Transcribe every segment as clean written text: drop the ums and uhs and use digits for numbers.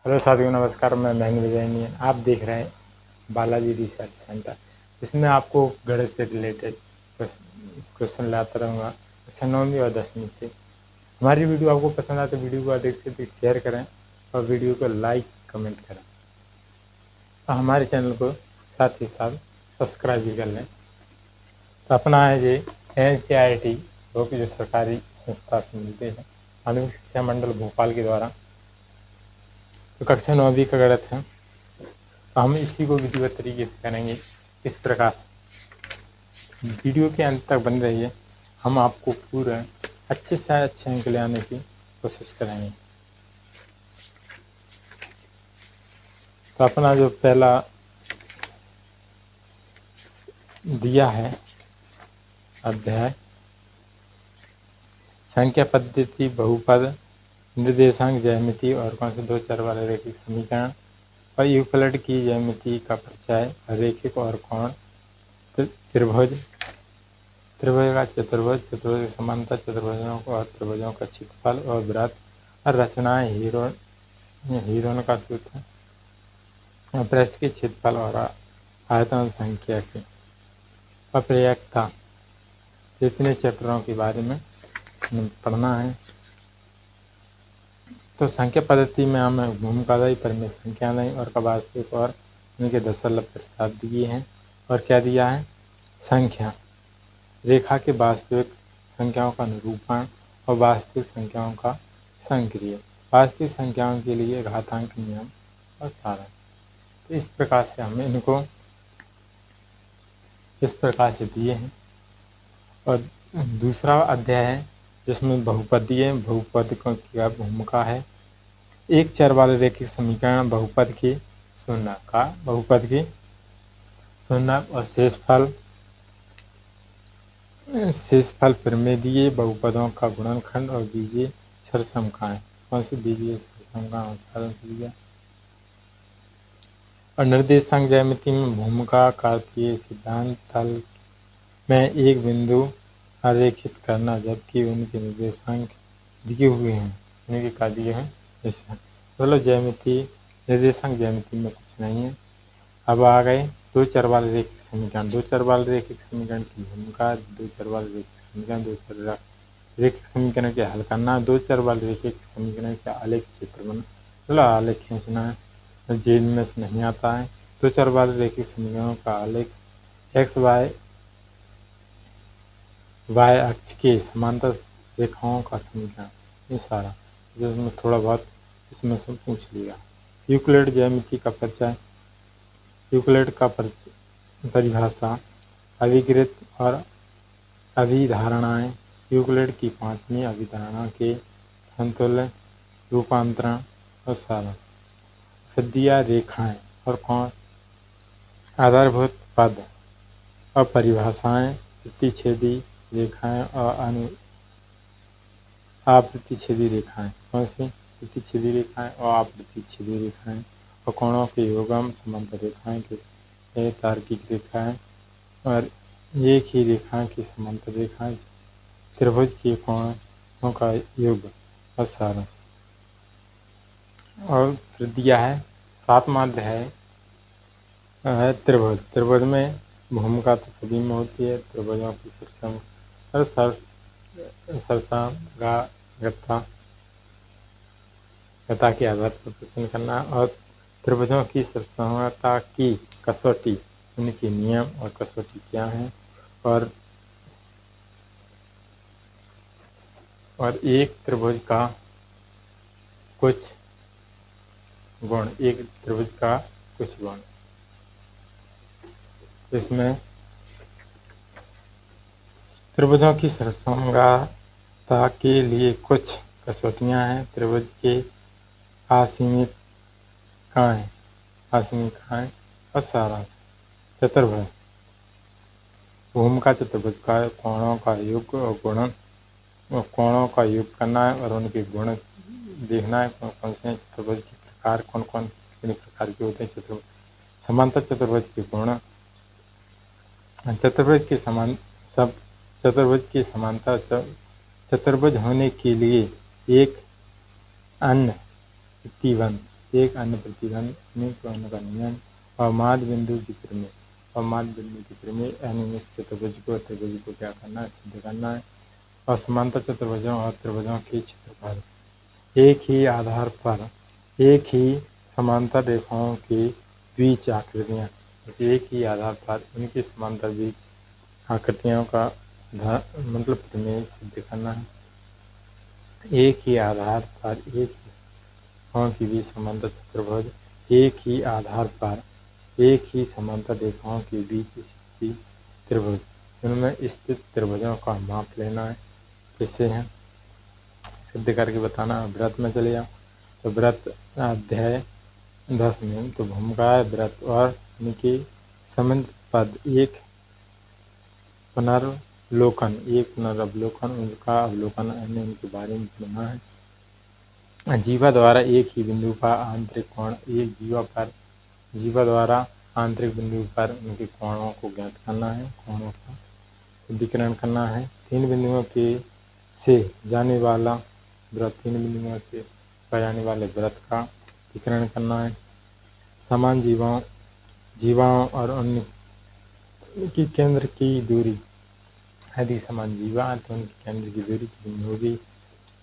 Hello साथियों, नमस्कार। मैं महेंद्र विजयनियन। आप देख रहे हैं बालाजी रिसर्च सेंटर। इसमें आपको गणित से रिलेटेड क्वेश्चन लाता रहूँगा कक्षा 9वीं और 10वीं से। हमारी वीडियो आपको पसंद आए तो वीडियो को अधिक से अधिक शेयर करें और वीडियो को लाइक कमेंट करें और हमारे चैनल को साथ ही साथ सब्सक्राइब भी कर लें। तो अपना है ये NCERT जो सरकारी संस्था से मिलते हैं, माध्यमिक शिक्षा मंडल भोपाल के द्वारा। तो कक्षा 9वीं का गणित है, तो हम इसी को विधिवत तरीके से करेंगे। इस प्रकार से वीडियो के अंत तक बन रही है। हम आपको पूरा अच्छे से अच्छे अंक ले आने की कोशिश करेंगे। तो अपना जो पहला दिया है अध्याय, संख्या पद्धति, बहुपद, निर्देशांक ज्यामिति और कौन से दो चर वाले रैखिक समीकरण और यूक्लिड की ज्यामिति का परिचय, रैखिक और कोण, त्रिभुज, त्रिभुज का चतुर्भुज, चतुर्भुज की समानता, चतुर्भुजों और त्रिभुजों का क्षेत्रफल और वृत्त और रचनाएं, हीरोन का सूत्र, पृष्ठ के क्षेत्रफल और आयतन संख्या की अप्रयक्ता। इतने चैप्टरों के बारे में पढ़ना है। तो संख्या पद्धति में हमें भूमिकादायी परिमेय संख्या नहीं और का वास्तविक और उनके दशमलव प्रतिशत दिए हैं। और क्या दिया है? संख्या, रेखा के वास्तविक संख्याओं का निरूपण और वास्तविक संख्याओं का संक्रिय, वास्तविक संख्याओं के लिए घातांक नियम और सारण। तो इस प्रकार से हम इनको इस प्रकार से दिए हैं। और दूसरा अध्याय है जिसमें बहुपदीय, बहुपद की क्या भूमिका है। एक चर वाले रैखिक समीकरण बहुपद की शून्य का, बहुपद की शून्य और शेषफल प्रमेय दिए, बहुपदों का गुणनखंड और बीजीय सरसमकाएं। कौन सी बीजीय सरसमकाएं उदाहरण से दिया। और निर्देशांक ज्यामिति में भूमिका, कार्तीय सिद्धांत, तल में एक बिंदु आरेखित करना जबकि उनके निर्देशांक दिए हुए हैं, उनके क्या दिए हैं ऐसा। मतलब ज्यामिति, निर्देशांक ज्यामिति में कुछ नहीं है। अब आ गए दो चर वाले रैखिक समीकरण। दो चर वाले रैखिक समीकरण की भूमिका, दो चर वाले रैखिक समीकरण, दो चर रैखिक समीकरण के हल करना, दो चर वाले रैखिक समीकरण का आलेख चित्र बना, मतलब आलेख खींचना है, जेल में से नहीं आता है। दो चर वाले रैखिक समीकरणों का आलेख, एक्स वाई अक्ष के समांतर रेखाओं का समीकरण, ये सारा जिसमें थोड़ा बहुत इसमें से पूछ लिया। यूक्लिड ज्यामिति का परिचय, यूक्लिड का परिभाषा, अभिकृत और अभिधारणाएं, यूक्लिड की पांचवी अभिधारणा के समतुल्य रूपांतरण और सारण, सद्दिया रेखाएं और कोण, आधारभूत पद और परिभाषाएं, प्रतिच्छेदी रेखाएं और अप्रतिच्छेदी रेखाएं। कौन सी? प्रतिच्छेदी रेखाएं और अप्रतिच्छेदी रेखाएं। और कोणों के योगम, समांतर रेखाएं के तार्किक रेखाएं और एक ही रेखा की समांतर रेखाएं, त्रिभुज के कोणों का योग और सारांश। और फिर दिया है सातवां अध्याय है त्रिभुज। त्रिभुज में भूमिका तो सभी में होती है। त्रिभुजों की गता के आधार पर प्रश्न करना और त्रिभुजों की सरसमता की कसौटी, उनके नियम और कसौटी क्या है। और एक त्रिभुज का कुछ गुण, एक त्रिभुज का कुछ गुण। इसमें त्रिभुजों की सरसमता के लिए कुछ कसौटियां हैं। त्रिभुज के असीमिकाएं और सारांश। चतुर्भुज, भूमिका चतुर्भुज का कोणों का योग और गुणन, कोणों का योग करना है और उनके गुण देखना है। कौन कौन से चतुर्भुज के प्रकार, कौन कौन कितने प्रकार के होते हैं चतुर्भुज। समांतर चतुर्भुज के गुण, चतुर्भुज की समांतर चतुर्भुज होने के लिए एक अन्य प्रतिबंध, एक अन्य प्रतिबंध निम्न का नियम और माध्य बिंदु की प्रमेय और माध्य बिंदु की प्रमेय यानी चतुर्भुज को त्रिभुज को क्या करना है, सिद्ध करना है। और समांतर चतुर्भुजों और त्रिभुजों के क्षेत्रफल एक ही आधार पर एक ही समांतर रेखाओं के बीच आकृतियाँ, एक ही आधार पर उनकी समांतर बीच आकृतियों का मतलब प्रमेय सिद्ध करना है। एक ही आधार पर एक ही रेखाओं के बीच समांतर चतुर्भुज, एक ही आधार पर एक ही समांतर रेखाओं के बीच स्थित त्रिभुज, उनमें स्थित त्रिभुजों का माप लेना है। कैसे है सिद्ध करके बताना। व्रत में चले जाओ तो व्रत अध्याय 10 में तो भूमिका व्रत और उनके संबंध पद एक पुनर्लोकन, एक पुनर्वलोकन, उनका अवलोकन अन्य उनके बारे में पढ़ना है। जीवा द्वारा एक ही बिंदु का आंतरिक कोण, एक जीवा द्वारा आंतरिक बिंदु पर उनके कोणों को ज्ञात करना है, कोणों का शुद्धिकरण करना है। तीन बिंदुओं के से जाने वाला व्रत, तीन बिंदुओं से जाने वाले व्रत का विकरण करना है। समान जीवाओं और अन्य की केंद्र की दूरी, यदि समान जीवा है तो उनके केंद्र की दूरी कितनी होगी।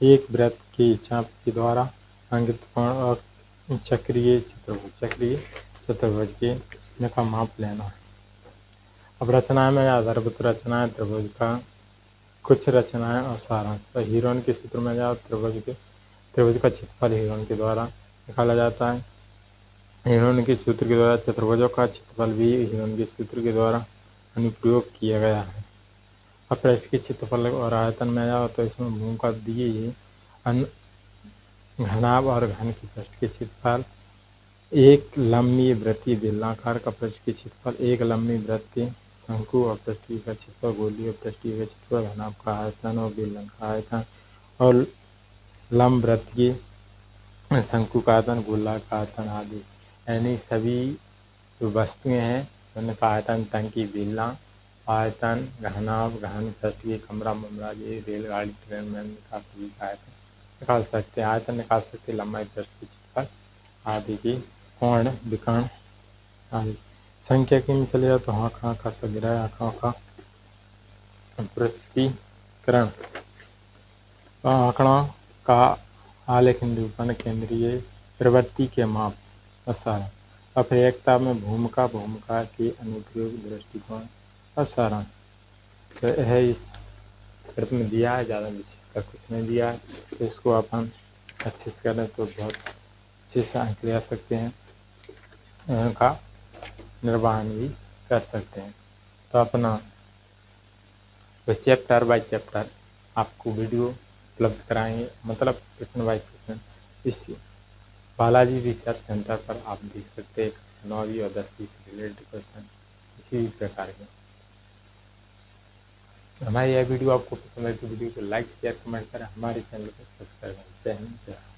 एक व्रत के चाप के द्वारा अंकित कोण और चक्रीय चतुर्भुज के का माप लेना है। अब रचना में आधारभूत रचनाएं त्रिभुज का कुछ रचनाएं और सारांश। हीरोन के सूत्र में जाओ त्रिभुज का क्षेत्रफल हीरोन के द्वारा निकाला जाता है। हीरोन के सूत्र के द्वारा चतुर्भुजों का क्षेत्रफल भी हीरोन के सूत्र के द्वारा अनुप्रयोग किया गया है। अब पृष्ठ के क्षेत्रफल और आयतन में जाओ तो इसमें भूमिका दिए घनाभ और घन की पृष्ठ के क्षेत्रफल, एक लंबी वृत्तीय बेलनाकार का पृष्ठ के क्षेत्रफल, एक लंबी वृत्तीय शंकु और पृष्ठीय का क्षेत्रफल, गोलीय और पृष्ठीय का क्षेत्रफल, घनाभ का आयतन और बेलन का आयतन और लंब वृत्तीय शंकु का आयतन, गोला का आयतन आदि, यानी सभी जो वस्तुएं हैं उनका आयतन, टंकी, बेलना, आयतन, घनाभ, घन, पृष्ठीय, कमरा, ममरा, ये रेलगाड़ी, ट्रेन में निकाल सभी का आयतन निकाल सकते हैं। आयतन निकाल सकते हैं, लंबाई, पृष्ठ की क्षेत्रफल आदि की, कोण, विकर्ण आदि। संख्या की में चले जाओ तो आँखों का सगिरा, आँखों का पृथक्करण, आंकड़ों का आलेख निरूपण, केंद्रीय प्रवृत्ति के माप, सारांश। अप्रयेकता में भूमिका के अनुप्रयोग, दृष्टिकोण और सारांश। तो यह इस कृत में दिया है, ज़्यादा विशेष का कुछ नहीं दिया है। तो इसको अपन अच्छे से करें तो बहुत अच्छे से अंक ले सकते हैं, इनका निर्वहन भी कर सकते हैं। तो अपना चैप्टर बाय चैप्टर आपको वीडियो उपलब्ध कराएंगे, मतलब क्वेश्चन बाय क्वेश्चन इस बालाजी रिसर्च सेंटर पर आप देख सकते हैं। कक्षा 9वीं और 10वीं से रिलेटेड क्वेश्चन इसी भी प्रकार के। हमारी यह वीडियो आपको पसंद है तो वीडियो को लाइक शेयर कमेंट करें, हमारे चैनल को सब्सक्राइब करें। जय हिंद, जय भारत।